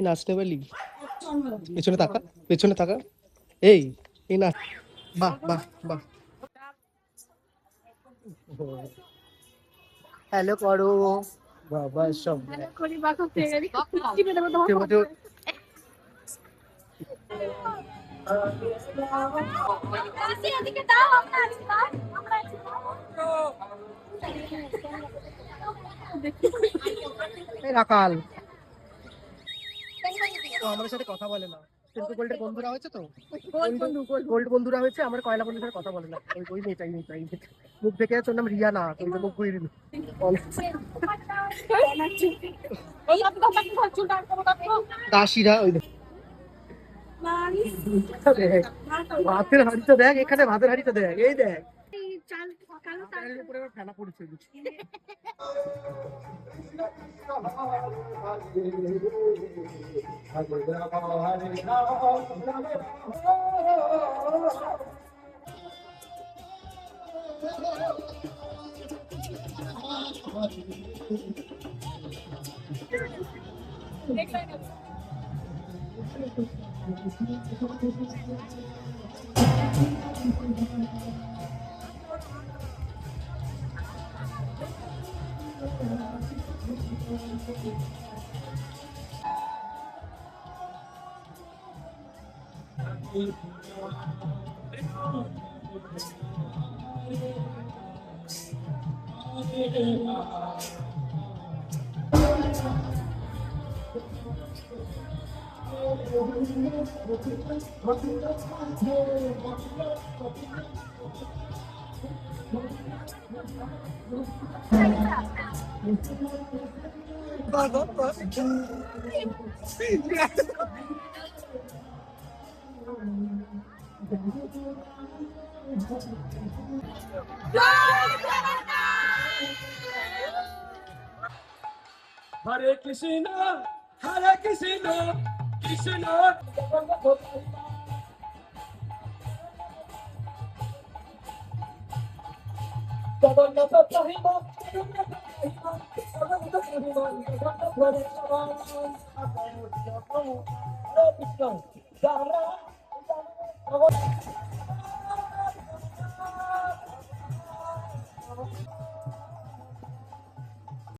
নাচতে পারলি? পেছনে তাকা, পেছনে তাকা। এই এই নাচ। বাহ বাহ বাহ। হ্যালো করো বাবা সব। রাখাল তো আমাদের সাথে কথা বলে না, কিন্তু গোল্ডের বন্ধুরা হয়েছে তো, গোল্ড বন্ধুরা হয়েছে, আমার কয়লা বন্ধুর সাথে কথা বলে না। ওই মেয়েটাই মেয়েটাই মুখ দেখে তোর নাম রিয়া না, তুই তো মুখ ঘুরিয়ে দিল। দাসীরা ওই ভাতের হাঁড়িটা দেখ, এখানে ভাতের হাঁড়িটা দেখ, এই দেখ উপরে ফেলা পড়েছে। হরে কৃষ্ণ হরে কৃষ্ণ কৃষ্ণ জগন্নাথ প্রেম জগন্নাথ